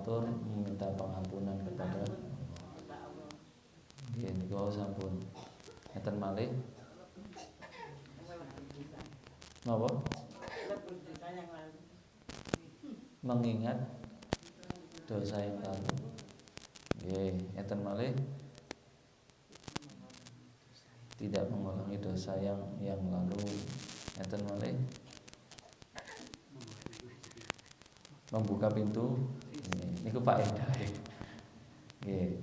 matur meminta pengampunan kepada nggih niku sampun. Ngeten malih. Napa? Mengingat dosa yang lalu. Nggih, ngeten malih. Tidak mengulangi dosa yang lalu. Ngeten malih. Membuka pintu. Niku faedah. Nggih.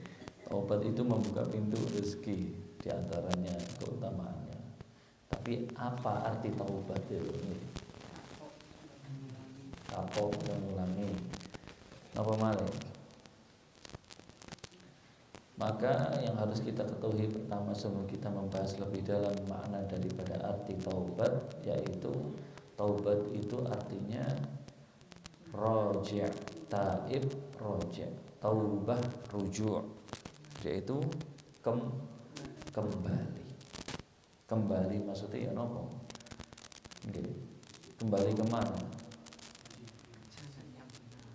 Taubat itu membuka pintu rezeki, di antaranya keutamaannya. Tapi apa arti taubat itu? Kapok mengulangi. Napa malih? Maka yang harus kita ketahui pertama sebelum kita membahas lebih dalam makna daripada arti taubat, yaitu taubat itu artinya roji', taib, roji', taubah, ruju', yaitu kembali maksudnya ya nopo? Kembali kemana?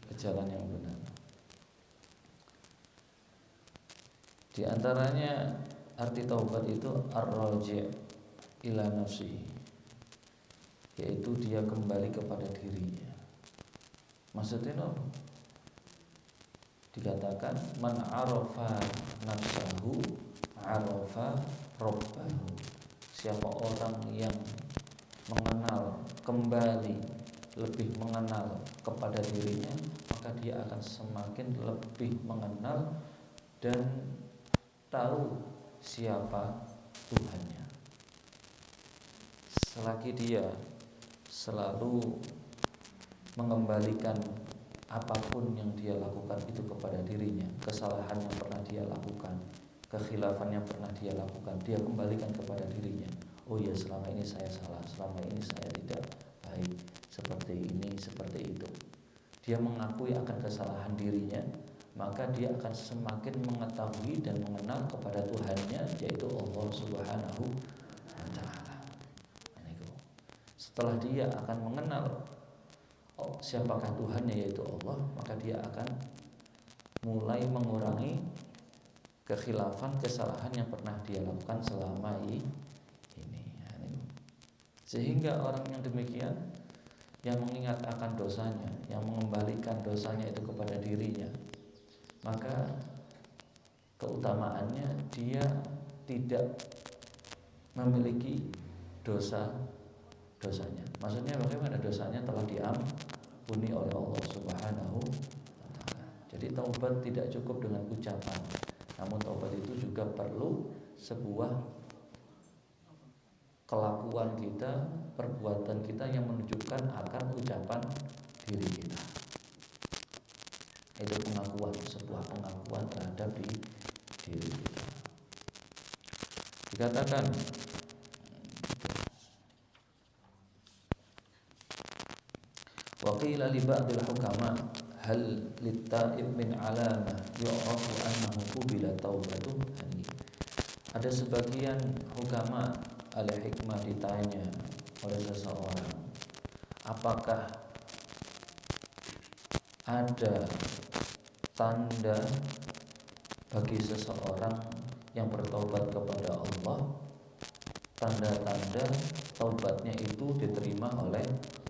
Ke jalan yang benar. Di antaranya arti taubat itu ar-raji' ila nafsi, yaitu dia kembali kepada dirinya. Maksudnya no? Dikatakan man arafa nafsahu arafa rabbahu. Siapa orang yang mengenal kembali, lebih mengenal kepada dirinya, maka dia akan semakin lebih mengenal dan tahu siapa Tuhannya. Selagi dia selalu mengembalikan apapun yang dia lakukan itu kepada dirinya, kesalahan yang pernah dia lakukan, kekhilafan yang pernah dia lakukan, dia kembalikan kepada dirinya. Oh ya, selama ini saya salah, selama ini saya tidak baik, seperti ini, seperti itu. Dia mengakui akan kesalahan dirinya, maka dia akan semakin mengetahui dan mengenal kepada Tuhannya, yaitu Allah Subhanahu wa Ta'ala. Setelah dia akan mengenal siapakah Tuhannya, yaitu Allah, maka dia akan mulai mengurangi kekhilafan, kesalahan yang pernah dia lakukan selama ini. Sehingga orang yang demikian, yang mengingat akan dosanya, yang mengembalikan dosanya itu kepada dirinya, maka keutamaannya dia tidak memiliki dosanya. Maksudnya bagaimana? Dosanya telah diampuni oleh Allah Subhanahu wa Ta'ala. Jadi taubat tidak cukup dengan ucapan, namun taubat itu juga perlu sebuah kelakuan kita, perbuatan kita yang menunjukkan akan ucapan diri kita. Itu pengakuan, sebuah pengakuan terhadap diri kita. Dikatakan wa qila li ba'dil hukama hal lit-ta'ib min alamah yu'rafu annahu qubila taubatuh. Ada sebagian hukama al-hikmah ditanya oleh seseorang, apakah ada tanda bagi seseorang yang bertaubat kepada Allah, tanda-tanda taubatnya itu diterima oleh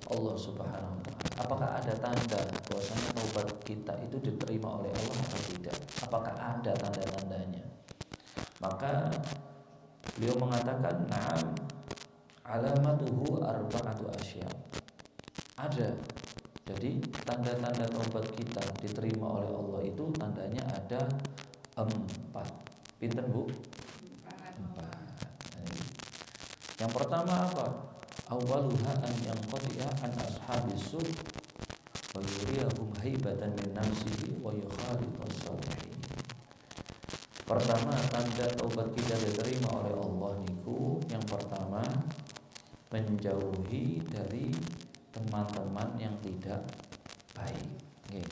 Allah Subhanahu wa Ta'ala. Apakah ada tanda bahwasanya taubat kita itu diterima oleh Allah atau tidak? Apakah ada tanda-tandanya? Maka beliau mengatakan, na'am, alamatuhu arba'atu asya. Ada. Jadi tanda-tanda taubat kita diterima oleh Allah itu tandanya ada 4. Pinten Bu? 4. Yang pertama apa? Awwaluha an yanqati'a an ashabis suh wa yuriyahum haibatan min nafsihi wa yukhaliqas salihin. Pertama, tanda taubat kita diterima oleh Allah niku, yang pertama menjauhi dari teman-teman yang tidak baik.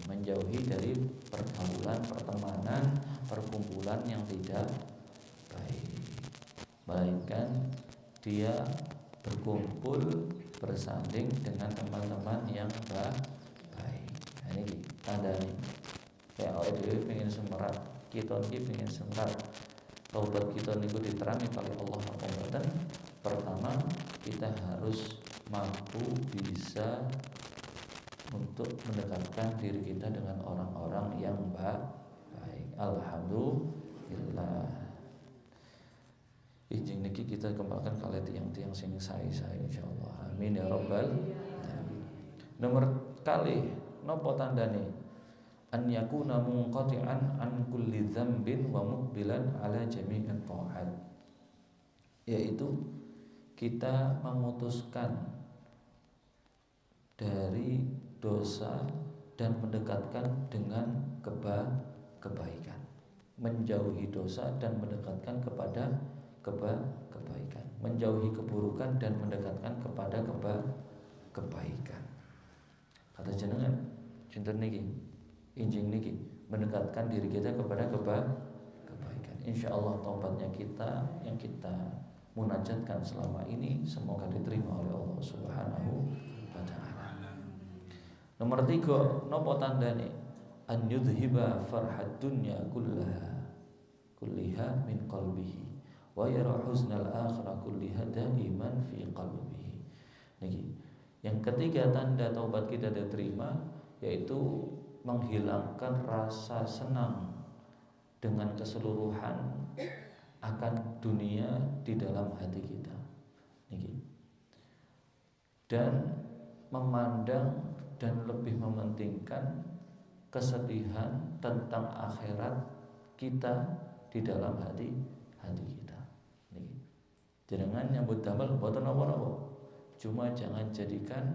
Menjauhi dari pergaulan, pertemanan, perkumpulan yang tidak baik. Melainkan dia berkumpul, bersanding dengan teman-teman yang baik. Ini tandanya. Kayak awake dhewe pengen semerat, kita iki pengen semerat. Taubat kita niku diterami oleh Allah apa mboten? Pertama, kita harus mampu bisa untuk mendekatkan diri kita dengan orang-orang yang baik. Alhamdulillah. Injing niki kita kembangkan kalian tiang-tiang sing sae-sae insyaallah. Amin ya rabbal alamin. Nomor kali napa tandane? An yakuna munqati'an an kulli dzambin wa muqbilan ala jami'it tha'at. Yaitu kita memutuskan dari dosa dan mendekatkan dengan kebaikan. Menjauhi dosa dan mendekatkan kepada kebaikan. Menjauhi keburukan dan mendekatkan kepada kebaikan. Kata jenengan cinten niki, injing niki mendekatkan diri kita kepada kebaikan. Insyaallah taubatnya kita yang kita munajatkan selama ini semoga diterima oleh Allah Subhanahu wa taala. Nomor 3, napa tandane? An yudhiba farhad dunya kulliha min qalbihi wa yara huznal akhirah kulliha daiman fi qalbihi. Niki. Yang ketiga tanda taubat kita diterima yaitu menghilangkan rasa senang dengan keseluruhan akan dunia di dalam hati kita. Niki. Dan memandang dan lebih mementingkan kesedihan tentang akhirat kita di dalam hati kita. Niki. Jangan nyambut damel mboten napa-napa. Cuma jangan jadikan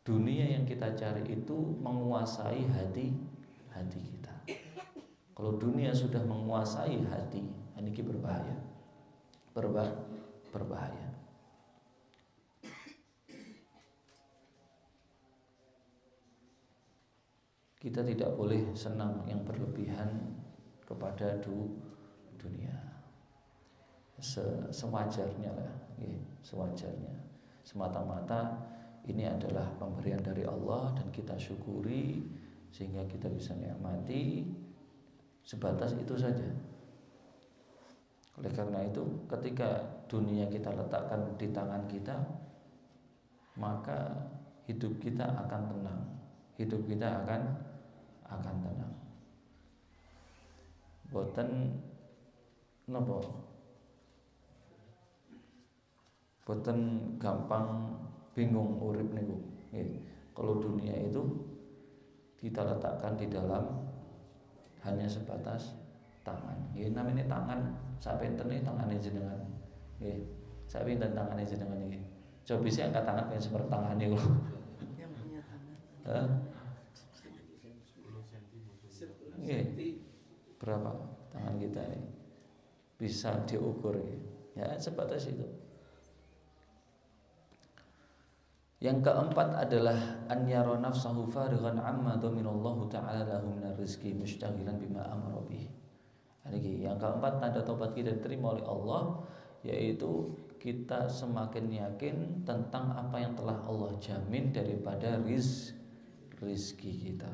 dunia yang kita cari itu menguasai hati kita. Kalau dunia sudah menguasai hati, ini berbahaya. Berbahaya. Kita tidak boleh senang yang berlebihan kepada dunia. Sewajarnya lah, sewajarnya. Semata-mata ini adalah pemberian dari Allah dan kita syukuri sehingga kita bisa nikmati, sebatas itu saja. Oleh karena itu, ketika dunia kita letakkan di tangan kita, maka hidup kita akan tenang. Hidup kita akan tenang. Boten napa? Boten gampang bingung urip niku. Kalau dunia itu kita letakkan di dalam hanya sebatas tangan. Namanya tangan, sapentene tangane jenengan. Sak pinten tangane jenengan iki? Coba bisa angkat tangan pengen seperti tangan niku. Yang punya tangan. Berapa tangan kita ini? Bisa diukur ya sebatas itu. Yang keempat adalah an yara nafsahu farighan amma dhaminallahu ta'ala lahu minar rizqi mustaghilan bima amara bih. Yang keempat tanda taubat kita diterima oleh Allah yaitu kita semakin yakin tentang apa yang telah Allah jamin daripada rizki kita.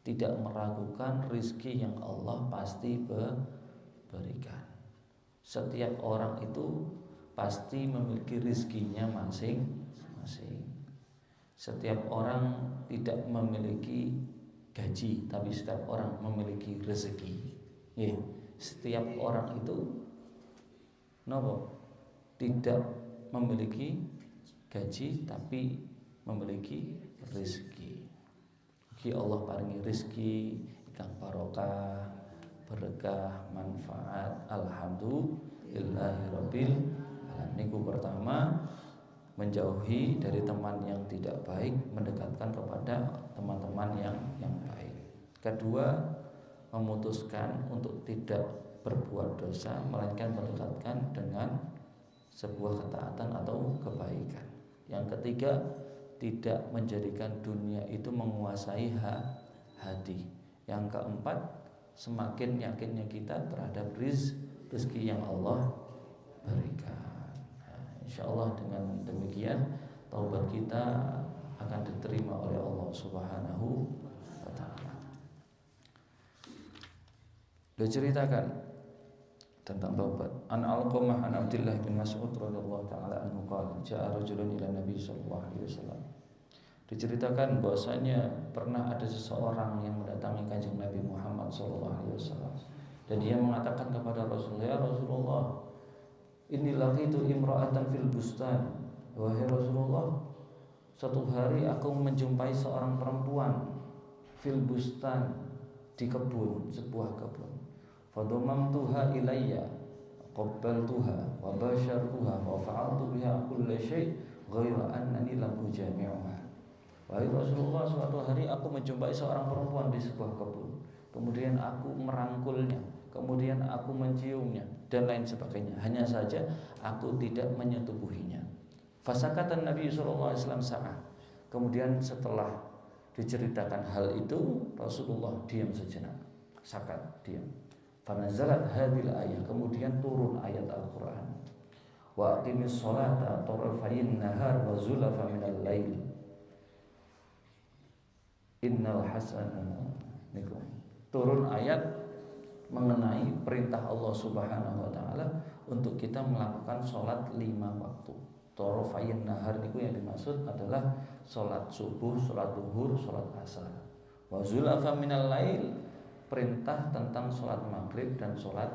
Tidak meragukan rizki yang Allah pasti berikan. Setiap orang itu pasti memiliki rizkinya masing-masing. Setiap orang tidak memiliki gaji, tapi setiap orang memiliki rezeki. Setiap orang itu tidak memiliki gaji, tapi memiliki rezeki. Allah paringi rezeki ingkang barokah, berkah, manfaat. Alhamdulillahirabbil alamin. Niku pertama, menjauhi dari teman yang tidak baik, mendekatkan kepada teman-teman yang baik. Kedua, memutuskan untuk tidak berbuat dosa, melainkan mendekatkan dengan sebuah ketaatan atau kebaikan. Yang ketiga, tidak menjadikan dunia itu menguasai hati. Yang keempat, semakin yakinnya kita terhadap rezeki yang Allah berikan. Insyaallah dengan demikian taubat kita akan diterima oleh Allah Subhanahu wa taala. Dia ceritakan tentang taubat. An Alqamah an Abdullah bin Mas'ud radhiyallahu taala anhu qala ja'a rajulun ila Nabi sallallahu alaihi wasallam. Diceritakan bahwasanya pernah ada seseorang yang mendatangi kanjeng Nabi Muhammad sallallahu alaihi wasallam dan dia mengatakan kepada Rasulullah, ya Rasulullah, inni laqitu imra'atan fil bustan. Wahai Rasulullah, suatu hari aku menjumpai seorang perempuan fil bustan, di kebun, sebuah kebun. Fadamamtuha ilayya qabbaltuha wa bashartuha wa fa'altu biha kulla syai' ghaira annani lam ujami'uha. Wahai Rasulullah, suatu hari aku menjumpai seorang perempuan di sebuah kebun. Kemudian aku merangkulnya, kemudian aku menciumnya dan lain sebagainya. Hanya saja aku tidak menyetubuhinya. Fasakatan Nabi sallallahu alaihi wasallam sa'ah. Kemudian setelah diceritakan hal itu, Rasulullah diam sejenak. Sakat, diam. Fanazalat hadhil ayat. Kemudian turun ayat Al-Qur'an. Wa aqimis sholata tarafayn nahar wa zulafa minal lail. Innal hasanah. Turun ayat mengenai perintah Allah Subhanahu wa taala untuk kita melakukan sholat 5 waktu. Tarafayn nahar niku yang dimaksud adalah sholat subuh, sholat duhur, sholat asar. Wa zulafa minal lail, perintah tentang sholat maghrib dan sholat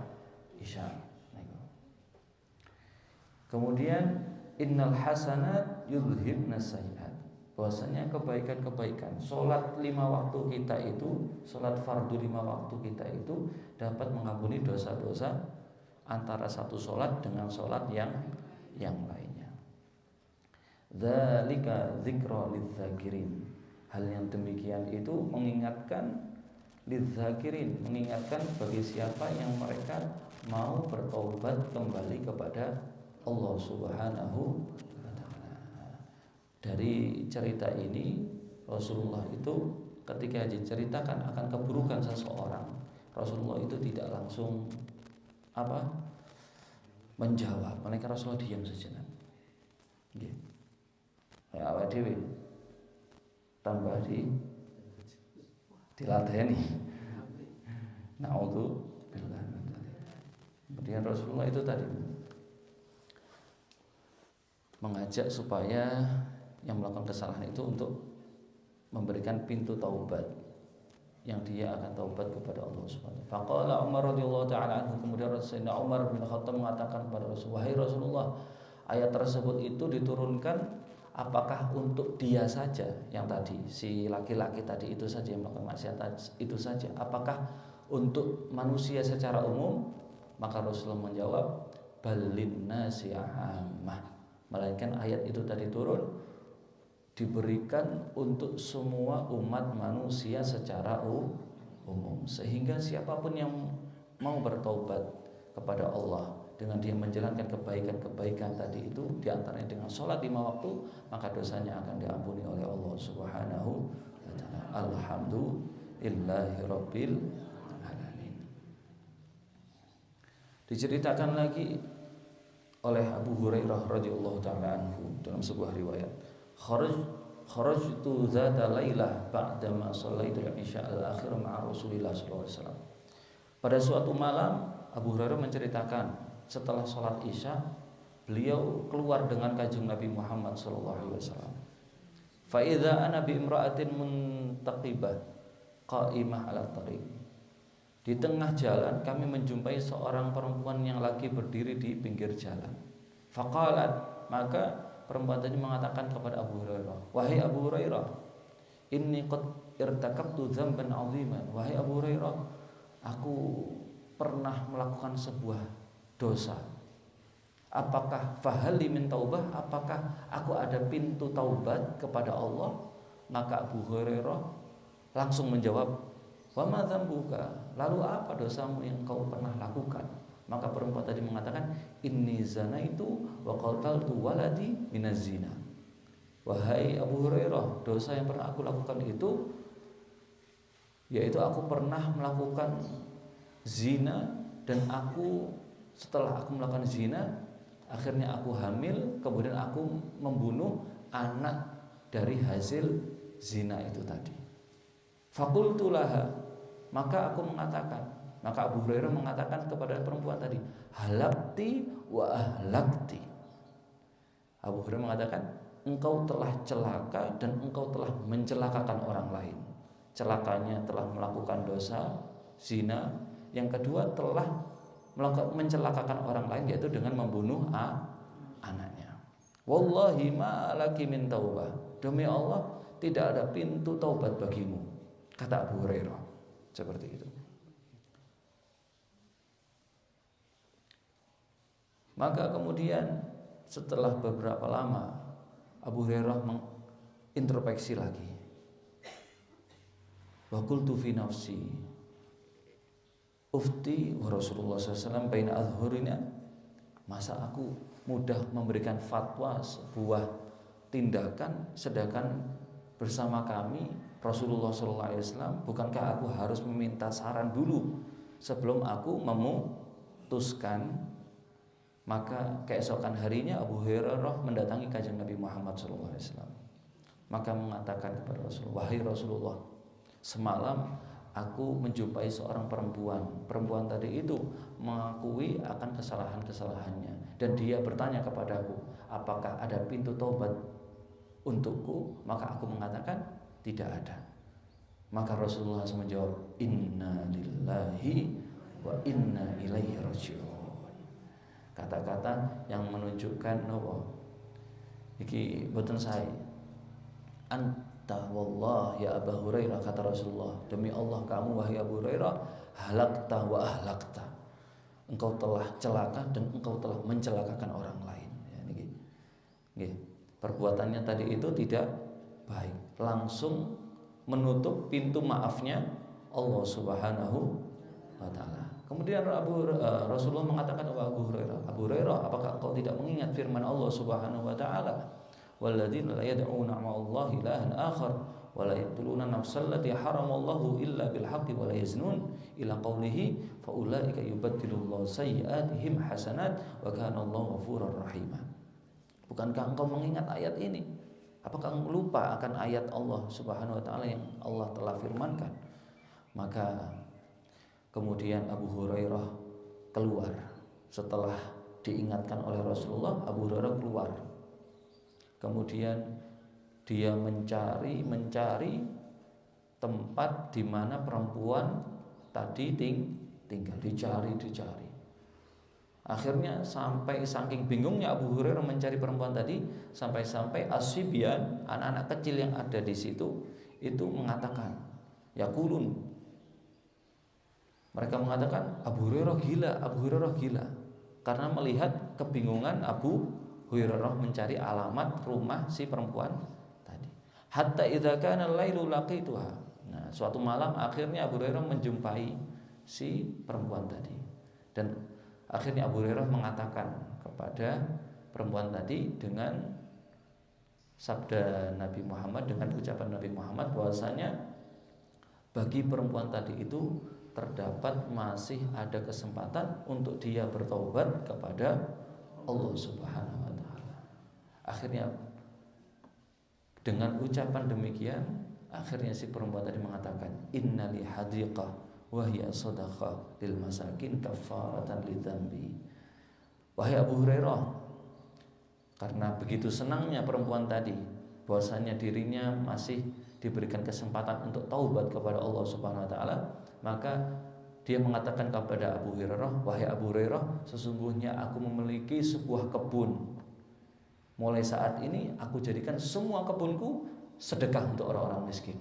isya. Kemudian innal hasanat yudhibna sayyi'at. Bahwasanya kebaikan-kebaikan sholat 5 waktu kita itu, sholat fardu 5 waktu kita itu dapat mengampuni dosa-dosa antara satu sholat dengan sholat yang lainnya. Dzalika dzikra lidzakirin. Hal yang demikian itu mengingatkan lidzakirin, mengingatkan bagi siapa yang mereka mau bertaubat kembali kepada Allah Subhanahu. Dari cerita ini Rasulullah itu ketika diceritakan akan keburukan seseorang, Rasulullah itu tidak langsung menjawab, melainkan Rasulullah diam sejenak. Nggih. Ya awake dhewe tambah dilateni. Na'udzubillah. Kemudian Rasulullah itu tadi mengajak supaya yang melakukan kesalahan itu untuk memberikan pintu taubat yang dia akan taubat kepada Allah Subhanahu wa taala. Faqala Umar radhiyallahu taala anhu, kemudian Sayyidina Umar bin Khattab mengatakan kepada Rasulullah, wahai Rasulullah, ayat tersebut itu diturunkan apakah untuk dia saja yang tadi, si laki-laki tadi itu saja yang melakukan maksiat itu saja, apakah untuk manusia secara umum? Maka Rasulullah menjawab, balin nasi ammah, melainkan ayat itu tadi turun diberikan untuk semua umat manusia secara umum, sehingga siapapun yang mau bertaubat kepada Allah dengan dia menjalankan kebaikan-kebaikan tadi itu, diantaranya dengan sholat 5 waktu, maka dosanya akan diampuni oleh Allah Subhanahu wa ta'ala. Alhamdulillahirabbil alamin. Diceritakan lagi oleh Abu Hurairah radhiyallahu taala anhu dalam sebuah riwayat, kharajtu zata lailah ba'da ma shallaitu al-isya al-akhir ma'a Rasulillah sallallahu alaihi wasallam. Pada suatu malam Abu Hurairah menceritakan setelah sholat isya beliau keluar dengan kanjeng Nabi Muhammad sallallahu alaihi wasallam. Fa idza ana bi imra'atin muntaqibah qa'imah 'ala tariq. Di tengah jalan kami menjumpai seorang perempuan yang lagi berdiri di pinggir jalan. Faqalat, maka perempuan tadi mengatakan kepada Abu Hurairah, wahai Abu Hurairah, inni qad irtakabtu dzamban 'aziman. Wahai Abu Hurairah, aku pernah melakukan sebuah dosa. Apakah fahali min taubah? Apakah aku ada pintu taubat kepada Allah? Maka Abu Hurairah langsung menjawab, wa ma dzambuka? Lalu apa dosamu yang kau pernah lakukan? Maka perempuan tadi mengatakan, inni zanaitu wa qataltu waladi minaz zina. Wahai Abu Hurairah, dosa yang pernah aku lakukan itu yaitu aku pernah melakukan zina, dan setelah aku melakukan zina akhirnya aku hamil, kemudian aku membunuh anak dari hasil zina itu tadi. Faqultu laha, maka aku mengatakan, Maka Abu Hurairah mengatakan kepada perempuan tadi, halakti wa ahlakti. Abu Hurairah mengatakan, engkau telah celaka dan engkau telah mencelakakan orang lain. Celakanya telah melakukan dosa zina, yang kedua telah mencelakakan orang lain, yaitu dengan membunuh anaknya. Wallahi ma laki min taubah, demi Allah tidak ada pintu taubat bagimu, kata Abu Hurairah. Seperti itu. Maka kemudian setelah beberapa lama Abu Hurairah mengintrospeksi lagi. Wa qultu fi nafsi ufti wa Rasulullah SAW baina adhurina. Masa aku mudah memberikan fatwa sebuah tindakan sedangkan bersama kami Rasulullah SAW, bukankah aku harus meminta saran dulu sebelum aku memutuskan? Maka keesokan harinya Abu Hurairah mendatangi kanjeng Nabi Muhammad SAW. Maka mengatakan kepada Rasulullah, wahai Rasulullah, semalam aku menjumpai seorang perempuan. Perempuan tadi itu mengakui akan kesalahan-kesalahannya, dan dia bertanya kepadaku, apakah ada pintu taubat untukku? Maka aku mengatakan tidak ada. Maka Rasulullah SAW menjawab, inna lillahi wa inna ilaihi raji'un. Kata-kata yang menunjukkan bahwa iki boten saya. Anta wallah ya Abu Hurairah, kata Rasulullah, demi Allah kamu wahai Abu Hurairah, halakta wa ahlakta. Engkau telah celaka dan engkau telah mencelakakan orang lain. Ya, ini. Perbuatannya tadi itu tidak baik. Langsung menutup pintu maafnya Allah Subhanahu wa taala. Kemudian Rasulullah mengatakan kepada Abu Hurairah, apakah engkau tidak mengingat firman Allah Subhanahu wa taala, walladzina la yad'una ma'allahi ilahan akhar wa la yaqtuluna nafsal lati haramallahu illa bil haqqi wa la yaznun ila qawlihi fa ulaika yubaddilullahu sayyi'atihim hasanat wa kana Allahu ghafurur rahim. Bukankah engkau mengingat ayat ini? Apakah engkau lupa akan ayat Allah Subhanahu wa taala yang Allah telah firmankan? Maka kemudian Abu Hurairah keluar. Setelah diingatkan oleh Rasulullah, Abu Hurairah keluar. Kemudian dia mencari tempat di mana perempuan tadi tinggal, dicari. Akhirnya sampai saking bingungnya Abu Hurairah mencari perempuan tadi, sampai asyibian, anak-anak kecil yang ada di situ itu mengatakan, yaqulun, mereka mengatakan Abu Hurairah gila, karena melihat kebingungan Abu Hurairah mencari alamat rumah si perempuan tadi. Hatta idza kana al-lailu laqituha. Nah, suatu malam akhirnya Abu Hurairah menjumpai si perempuan tadi. Dan akhirnya Abu Hurairah mengatakan kepada perempuan tadi dengan sabda Nabi Muhammad, dengan ucapan Nabi Muhammad bahwasanya bagi perempuan tadi itu terdapat masih ada kesempatan untuk dia bertobat kepada Allah Subhanahu wa taala. Akhirnya dengan ucapan demikian, akhirnya si perempuan tadi mengatakan, innali hadiqah wa hiya sadaqah lil masakin kafaratan lidzambi. Wahai Abu Hurairah, karena begitu senangnya perempuan tadi bahwasanya dirinya masih diberikan kesempatan untuk taubat kepada Allah Subhanahu wa taala, maka dia mengatakan kepada Abu Hurairah, wahai Abu Hurairah, sesungguhnya aku memiliki sebuah kebun. Mulai saat ini aku jadikan semua kebunku sedekah untuk orang-orang miskin.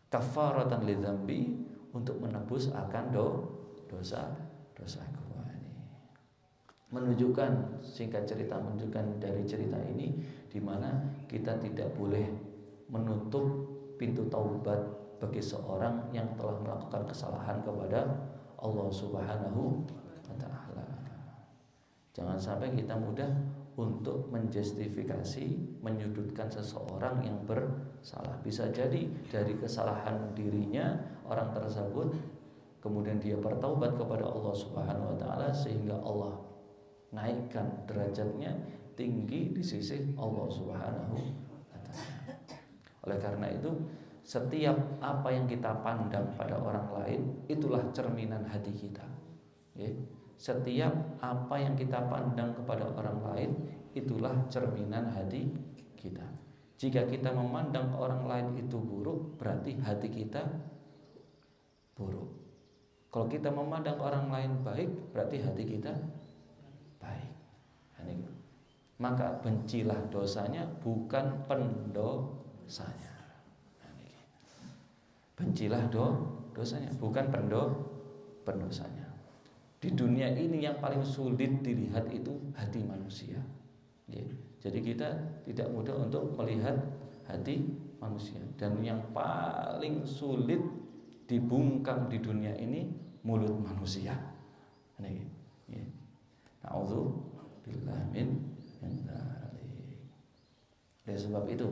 Kafaratan lidzambi, untuk menebus akan dosa-dosaku. Menunjukkan, singkat cerita, menunjukkan dari cerita ini di mana kita tidak boleh menutup pintu taubat bagi seorang yang telah melakukan kesalahan kepada Allah Subhanahu wa taala. Jangan sampai kita mudah untuk menjustifikasi, menyudutkan seseorang yang bersalah. Bisa jadi dari kesalahan dirinya orang tersebut kemudian dia bertaubat kepada Allah Subhanahu wa taala sehingga Allah naikkan derajatnya tinggi di sisi Allah Subhanahu wa taala. Oleh karena itu, Setiap apa yang kita pandang pada orang lain itulah cerminan hati kita. Ya. Setiap apa yang kita pandang kepada orang lain itulah cerminan hati kita. Jika kita memandang orang lain itu buruk, berarti hati kita buruk. Kalau kita memandang orang lain baik, berarti hati kita baik. Maka bencilah dosanya, bukan pendosanya. Bencilah dosanya, bukan pendosanya. Di dunia ini yang paling sulit dilihat itu hati manusia. Ya. Jadi kita tidak mudah untuk melihat hati manusia. Dan yang paling sulit dibungkam di dunia ini mulut manusia. Ya. Na'udzubillah min dzalik. Oleh sebab itu,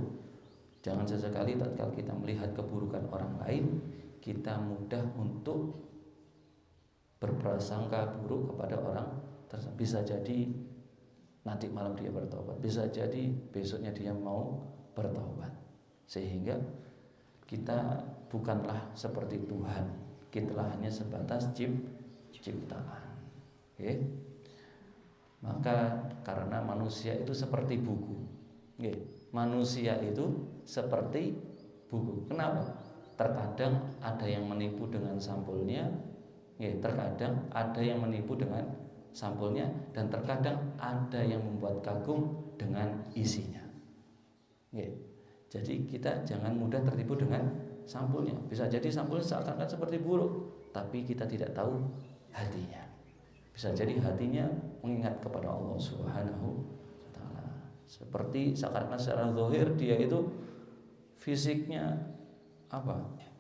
jangan sesekali tatkala kita melihat keburukan orang lain, kita mudah untuk berprasangka buruk kepada orang tersebut. Bisa jadi nanti malam dia bertobat, bisa jadi besoknya dia mau bertobat. Sehingga kita bukanlah seperti Tuhan, kita hanya sebatas ciptaan. Okay? Maka karena manusia itu seperti buku. Okay? Manusia itu seperti buku. Kenapa? Terkadang ada yang menipu dengan sampulnya, ya, terkadang ada yang menipu dengan sampulnya, dan terkadang ada yang membuat kagum dengan isinya. Ya. Jadi kita jangan mudah tertipu dengan sampulnya. Bisa jadi sampulnya seakan-akan seperti buruk, tapi kita tidak tahu hatinya. Bisa jadi hatinya mengingat kepada Allah Subhanahu wa taala. Seperti seakan-akan secara zahir dia itu fisiknya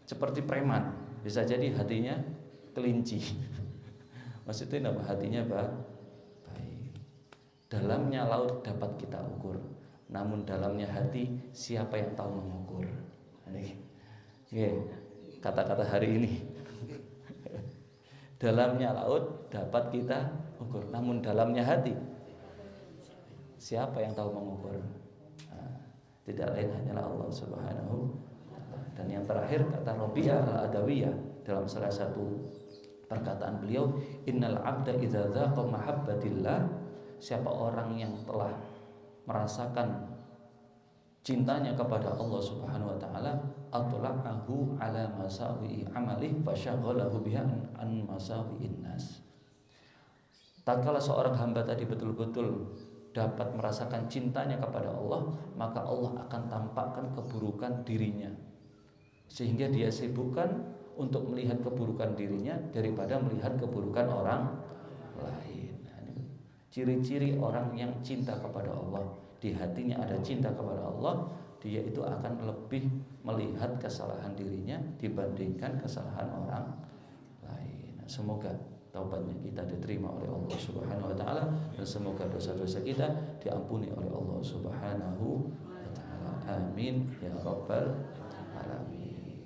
seperti preman. Bisa jadi hatinya kelinci. Maksudnya apa? Hatinya baik. Dalamnya laut dapat kita ukur, namun dalamnya hati siapa yang tahu mengukur. Ini kata-kata hari ini. Dalamnya laut dapat kita ukur, namun dalamnya hati siapa yang tahu mengukur. Tidak lain hanyalah Allah Subhanahu wa taala. Dan yang terakhir kata Rabi'ah al-Adawiyah dalam salah satu perkataan beliau, innal abda idza dzaqa mahabbatillah, siapa orang yang telah merasakan cintanya kepada Allah Subhanahu wa taala, atlaqahu ala masawi amalih fasyaghalahu biha an masawi'in nas. Tatkala seorang hamba tadi betul-betul dapat merasakan cintanya kepada Allah, maka Allah akan tampakkan keburukan dirinya, sehingga dia sibukkan untuk melihat keburukan dirinya daripada melihat keburukan orang lain. Ciri-ciri orang yang cinta kepada Allah, di hatinya ada cinta kepada Allah, dia itu akan lebih melihat kesalahan dirinya dibandingkan kesalahan orang lain. Semoga taubatnya kita diterima oleh Allah Subhanahu wa taala, dan semoga dosa-dosa kita diampuni oleh Allah Subhanahu wa taala. Amin ya rabbal alamin.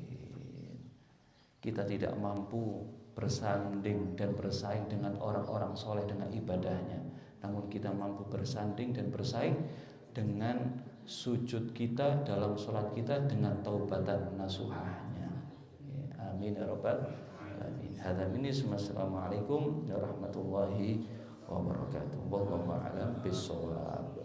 Kita tidak mampu bersanding dan bersaing dengan orang-orang soleh dengan ibadahnya, namun kita mampu bersanding dan bersaing dengan sujud kita dalam sholat kita dengan taubatan nasuhahnya. Amin ya rabbal alamin. Hadza minni, assalamualaikum warahmatullahi wabarakatuh. Wallahu a'lam bishawab.